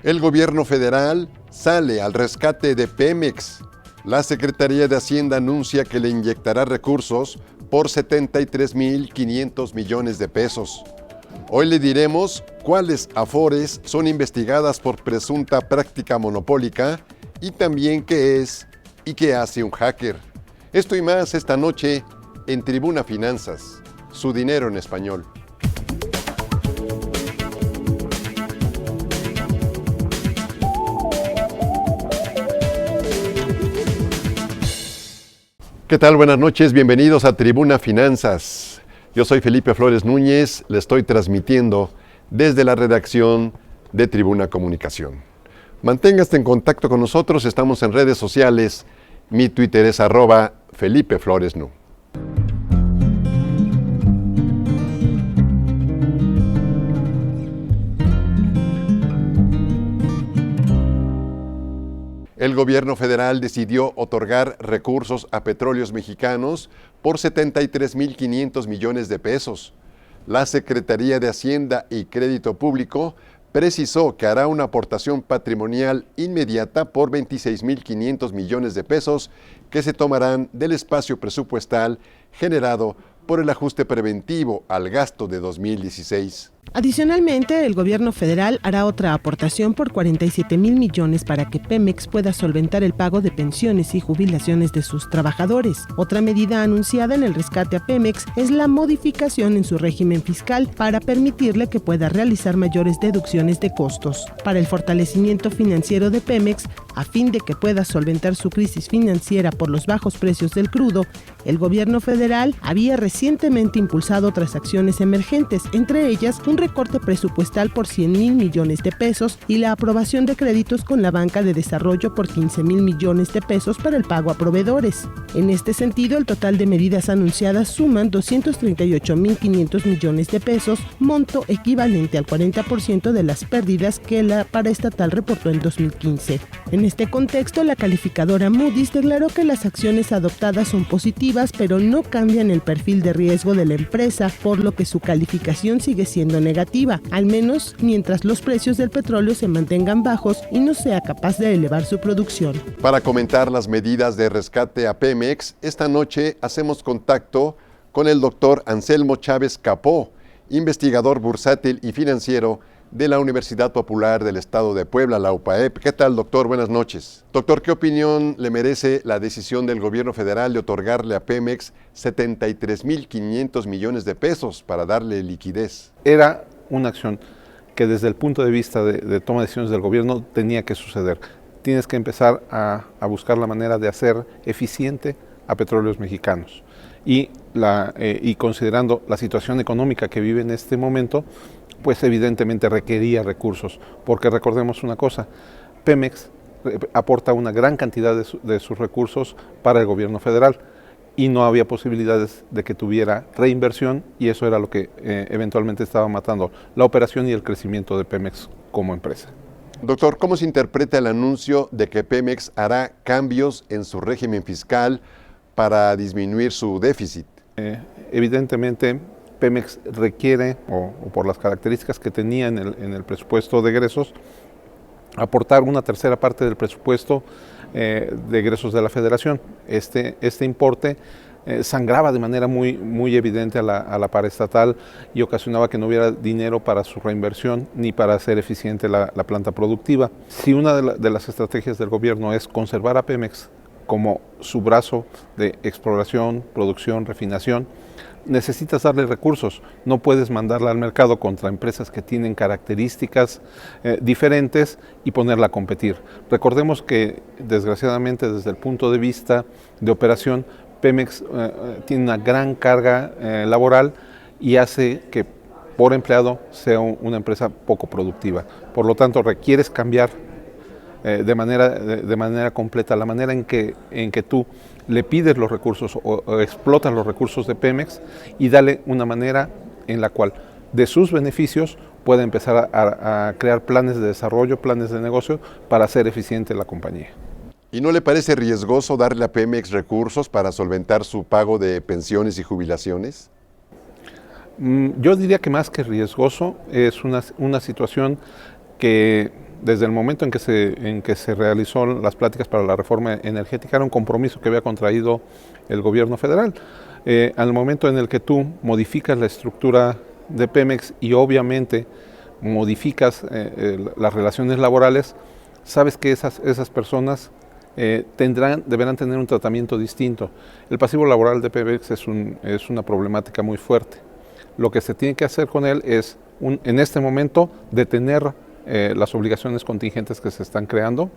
El gobierno federal sale al rescate de Pemex. La Secretaría de Hacienda anuncia que le inyectará recursos por 73.500 millones de pesos. Hoy le diremos cuáles afores son investigadas por presunta práctica monopólica y también qué es y qué hace un hacker. Esto y más esta noche en Tribuna Finanzas, su dinero en español. ¿Qué tal? Buenas noches, bienvenidos a Tribuna Finanzas. Yo soy Felipe Flores Núñez, le estoy transmitiendo desde la redacción de Tribuna Comunicación. Manténgase en contacto con nosotros, estamos en redes sociales. Mi Twitter es @FelipeFloresNú. El gobierno federal decidió otorgar recursos a Petróleos Mexicanos por 73.500 millones de pesos. La Secretaría de Hacienda y Crédito Público precisó que hará una aportación patrimonial inmediata por 26.500 millones de pesos que se tomarán del espacio presupuestal generado por el ajuste preventivo al gasto de 2016. Adicionalmente, el gobierno federal hará otra aportación por 47,000 millones para que Pemex pueda solventar el pago de pensiones y jubilaciones de sus trabajadores. Otra medida anunciada en el rescate a Pemex es la modificación en su régimen fiscal para permitirle que pueda realizar mayores deducciones de costos. Para el fortalecimiento financiero de Pemex, a fin de que pueda solventar su crisis financiera por los bajos precios del crudo, el gobierno federal había recientemente impulsado otras acciones emergentes, entre ellas un recorte presupuestal por 100,000 millones de pesos y la aprobación de créditos con la banca de desarrollo por 15,000 millones de pesos para el pago a proveedores. En este sentido, el total de medidas anunciadas suman 238,500 millones de pesos, monto equivalente al 40% de las pérdidas que la paraestatal reportó en 2015. En este contexto, la calificadora Moody's declaró que las acciones adoptadas son positivas, pero no cambian el perfil de riesgo de la empresa, por lo que su calificación sigue siendo negativa, al menos mientras los precios del petróleo se mantengan bajos y no sea capaz de elevar su producción. Para comentar las medidas de rescate a Pemex, esta noche hacemos contacto con el doctor Anselmo Chávez Capó, investigador bursátil y financiero de la Universidad Popular del Estado de Puebla, la UPAEP. ¿Qué tal, doctor? Buenas noches. Doctor, ¿qué opinión le merece la decisión del gobierno federal de otorgarle a Pemex 73.500 millones de pesos para darle liquidez? Era una acción que desde el punto de vista de toma de decisiones del gobierno tenía que suceder. Tienes que empezar a buscar la manera de hacer eficiente a Petróleos Mexicanos. Y considerando la situación económica que vive en este momento, pues evidentemente requería recursos, porque recordemos una cosa, Pemex aporta una gran cantidad de sus recursos para el gobierno federal y no había posibilidades de que tuviera reinversión, y eso era lo que eventualmente estaba matando la operación y el crecimiento de Pemex como empresa. Doctor, ¿cómo se interpreta el anuncio de que Pemex hará cambios en su régimen fiscal para disminuir su déficit? Evidentemente, Pemex requiere, o por las características que tenía en el presupuesto de egresos, aportar una tercera parte del presupuesto de egresos de la Federación. Este importe sangraba de manera muy evidente a la paraestatal y ocasionaba que no hubiera dinero para su reinversión ni para hacer eficiente la planta productiva. Si una de las estrategias del gobierno es conservar a Pemex como su brazo de exploración, producción, refinación, necesitas darle recursos, no puedes mandarla al mercado contra empresas que tienen características diferentes y ponerla a competir. Recordemos que desgraciadamente desde el punto de vista de operación, Pemex tiene una gran carga laboral y hace que por empleado sea una empresa poco productiva. Por lo tanto, requieres cambiar de manera completa la manera en que tú le pides los recursos o explotas los recursos de Pemex, y dale una manera en la cual de sus beneficios pueda empezar a crear planes de desarrollo, planes de negocio para hacer eficiente la compañía. ¿Y no le parece riesgoso darle a Pemex recursos para solventar su pago de pensiones y jubilaciones? Yo diría que más que riesgoso es una situación que desde el momento en que se realizó las pláticas para la reforma energética, era un compromiso que había contraído el gobierno federal. Al momento en el que tú modificas la estructura de Pemex y obviamente modificas las relaciones laborales, sabes que esas personas deberán tener un tratamiento distinto. El pasivo laboral de Pemex es una problemática muy fuerte. Lo que se tiene que hacer con él es, en este momento, detener las obligaciones contingentes que se están creando,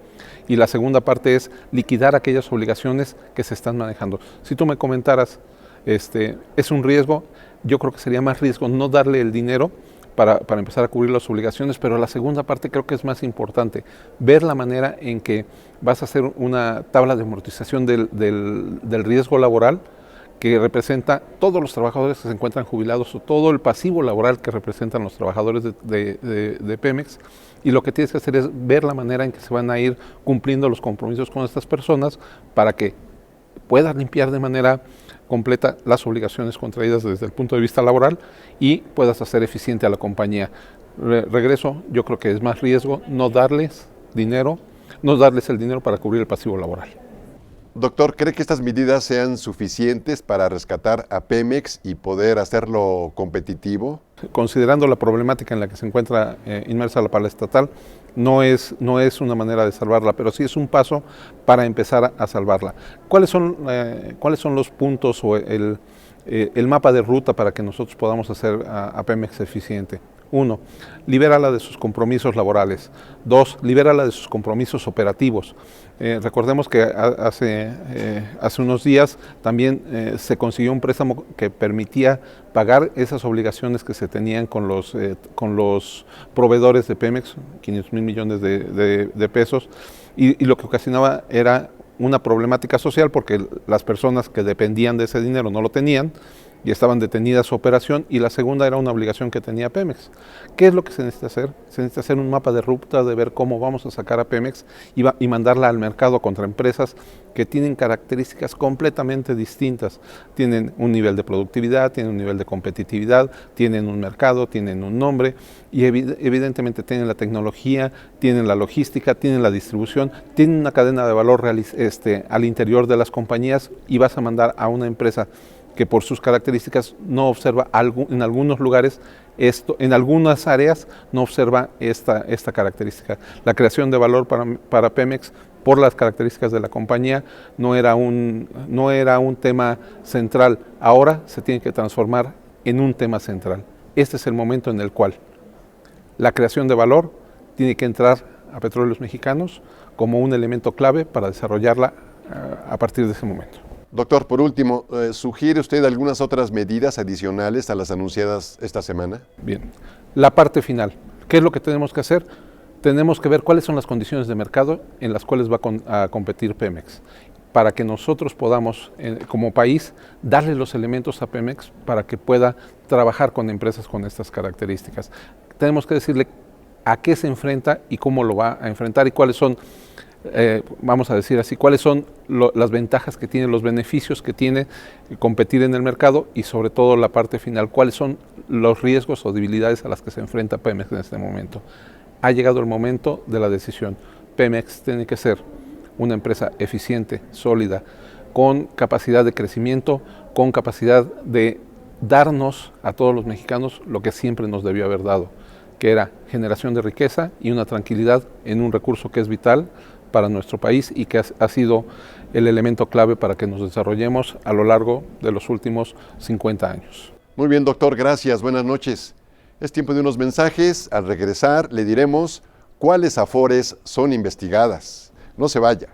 y la segunda parte es liquidar aquellas obligaciones que se están manejando. Si tú me comentaras, es un riesgo, yo creo que sería más riesgo no darle el dinero para empezar a cubrir las obligaciones, pero la segunda parte creo que es más importante, ver la manera en que vas a hacer una tabla de amortización del riesgo laboral que representa todos los trabajadores que se encuentran jubilados o todo el pasivo laboral que representan los trabajadores de Pemex, y lo que tienes que hacer es ver la manera en que se van a ir cumpliendo los compromisos con estas personas para que puedas limpiar de manera completa las obligaciones contraídas desde el punto de vista laboral y puedas hacer eficiente a la compañía. Regreso, yo creo que es más riesgo no darles el dinero para cubrir el pasivo laboral. Doctor, ¿cree que estas medidas sean suficientes para rescatar a Pemex y poder hacerlo competitivo? Considerando la problemática en la que se encuentra inmersa la paraestatal, no es una manera de salvarla, pero sí es un paso para empezar a salvarla. ¿Cuáles son los puntos o el mapa de ruta para que nosotros podamos hacer a Pemex eficiente? 1. Libérala de sus compromisos laborales. 2. Libérala de sus compromisos operativos. Recordemos que hace unos días también se consiguió un préstamo que permitía pagar esas obligaciones que se tenían con los proveedores de Pemex, 500,000 millones de pesos, y lo que ocasionaba era una problemática social porque las personas que dependían de ese dinero no lo tenían y estaban detenidas su operación, y la segunda era una obligación que tenía Pemex. ¿Qué es lo que se necesita hacer? Se necesita hacer un mapa de ruta de ver cómo vamos a sacar a Pemex y mandarla al mercado contra empresas que tienen características completamente distintas. Tienen un nivel de productividad, tienen un nivel de competitividad, tienen un mercado, tienen un nombre y evidentemente tienen la tecnología, tienen la logística, tienen la distribución, tienen una cadena de valor al interior de las compañías, y vas a mandar a una empresa que por sus características no observa en algunos lugares en algunas áreas no observa esta característica. La creación de valor para Pemex, por las características de la compañía, no era un tema central. Ahora se tiene que transformar en un tema central. Este es el momento en el cual la creación de valor tiene que entrar a Petróleos Mexicanos como un elemento clave para desarrollarla a partir de ese momento. Doctor, por último, ¿sugiere usted algunas otras medidas adicionales a las anunciadas esta semana? Bien, la parte final. ¿Qué es lo que tenemos que hacer? Tenemos que ver cuáles son las condiciones de mercado en las cuales va a competir Pemex, para que nosotros podamos, como país, darle los elementos a Pemex para que pueda trabajar con empresas con estas características. Tenemos que decirle a qué se enfrenta y cómo lo va a enfrentar y cuáles son, vamos a decir así, cuáles son las ventajas que tiene, los beneficios que tiene competir en el mercado, y sobre todo la parte final, cuáles son los riesgos o debilidades a las que se enfrenta Pemex en este momento. Ha llegado el momento de la decisión. Pemex tiene que ser una empresa eficiente, sólida, con capacidad de crecimiento, con capacidad de darnos a todos los mexicanos lo que siempre nos debió haber dado, que era generación de riqueza y una tranquilidad en un recurso que es vital para nuestro país y que ha sido el elemento clave para que nos desarrollemos a lo largo de los últimos 50 años. Muy bien, doctor, gracias. Buenas noches. Es tiempo de unos mensajes. Al regresar le diremos cuáles afores son investigadas. No se vaya.